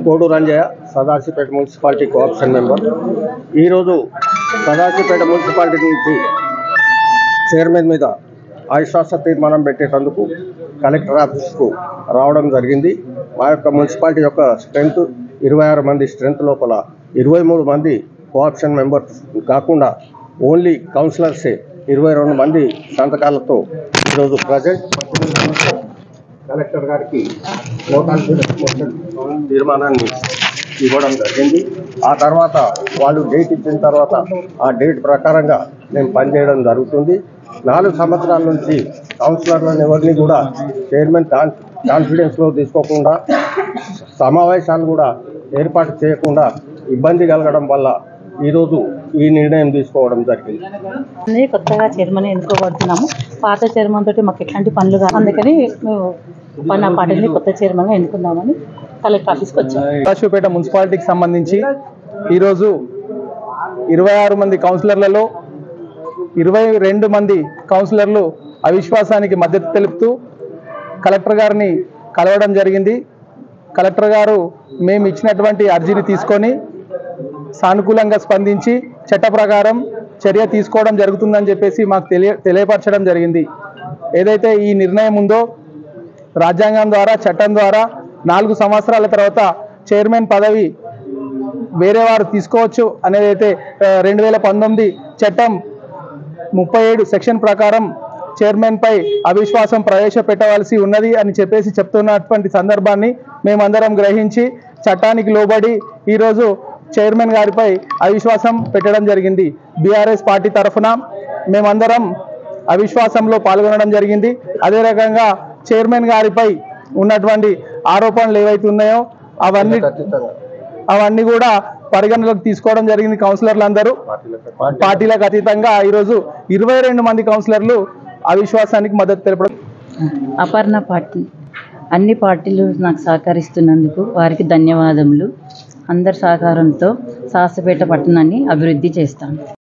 Code Ranjayya, Sadashivpet municipality cooption member. ఈరోజు Sadashivpet municipality నుంచి chairman మీద అవిశ్వాస తీర్మానం పెట్టేటందుకు కలెక్టర్ ఆఫీస్కు రావడం జరిగింది. మా యొక్క మున్సిపాలిటీ యొక్క స్ట్రెంత్ 26 మంది స్ట్రెంత్ లోపల 23 మంది కోఆప్షన్ మెంబర్స్ కాకుండా ఓన్లీ కౌన్సిలర్సే 22 మంది సంతకాలతో ఈరోజు ప్రజెంట్ కలెక్టర్ గారికి తీర్మానాన్ని ఇవ్వడం జరిగింది. ఆ తర్వాత వాళ్ళు డేట్ ఇచ్చిన తర్వాత ఆ డేట్ ప్రకారంగా మేము పనిచేయడం జరుగుతుంది. 4 సంవత్సరాల నుంచి కౌన్సిలర్లను ఎవరిని కూడా చైర్మన్ కాన్ఫిడెన్స్లో తీసుకోకుండా, సమావేశాలు కూడా ఏర్పాటు చేయకుండా ఇబ్బంది కలగడం వల్ల ఈరోజు ఈ నిర్ణయం తీసుకోవడం జరిగింది. కొత్తగా చైర్మన్ ఎన్నుకోబడుతున్నాము. పాత చైర్మన్ తోటి మాకు ఎట్లాంటి పనులు కాదు, అందుకని మేము మన పార్టీని కొత్త చైర్మన్గా ఎన్నుకుందామని కలెక్టర్ ఆఫీస్కి వచ్చాము. సదాశివపేట మున్సిపాలిటీకి సంబంధించి ఈరోజు 26 మంది కౌన్సిలర్లలో 22 మంది కౌన్సిలర్లు అవిశ్వాసానికి మద్దతు తెలుపుతూ కలెక్టర్ గారిని కలవడం జరిగింది. కలెక్టర్ గారు మేము ఇచ్చినటువంటి అర్జీని తీసుకొని సానుకూలంగా స్పందించి చట్ట ప్రకారం చర్య తీసుకోవడం జరుగుతుందని చెప్పేసి మాకు తెలియపరచడం జరిగింది. ఏదైతే ఈ నిర్ణయం ఉందో రాజ్యాంగం ద్వారా, చట్టం ద్వారా 4 సంవత్సరాల తర్వాత చైర్మన్ పదవి వేరే వారు తీసుకోవచ్చు అనేదైతే 2019 చట్టం 37 సెక్షన్ ప్రకారం చైర్మన్పై అవిశ్వాసం ప్రవేశపెట్టవలసి ఉన్నది అని చెప్పేసి చెప్తున్నటువంటి సందర్భాన్ని మేమందరం గ్రహించి చట్టానికి లోబడి ఈరోజు చైర్మన్ గారిపై అవిశ్వాసం పెట్టడం జరిగింది. బీఆర్ఎస్ పార్టీ తరఫున మేమందరం అవిశ్వాసంలో పాల్గొనడం జరిగింది. అదే రకంగా చైర్మన్ గారిపై ఉన్నటువంటి ఆరోపణలు ఏవైతే ఉన్నాయో అవన్నీ కూడా పరిగణలోకి తీసుకోవడం జరిగింది. కౌన్సిలర్లందరూ పార్టీలకు అతీతంగా ఈరోజు 22 మంది కౌన్సిలర్లు అవిశ్వాసానికి మద్దతు తెలపడం. అపర్ణ పార్టీ అన్ని పార్టీలు నాకు సహకరిస్తున్నందుకు వారికి ధన్యవాదములు. అందరి సహకారంతో సదాశివపేట పట్టణాన్ని అభివృద్ధి చేస్తాను.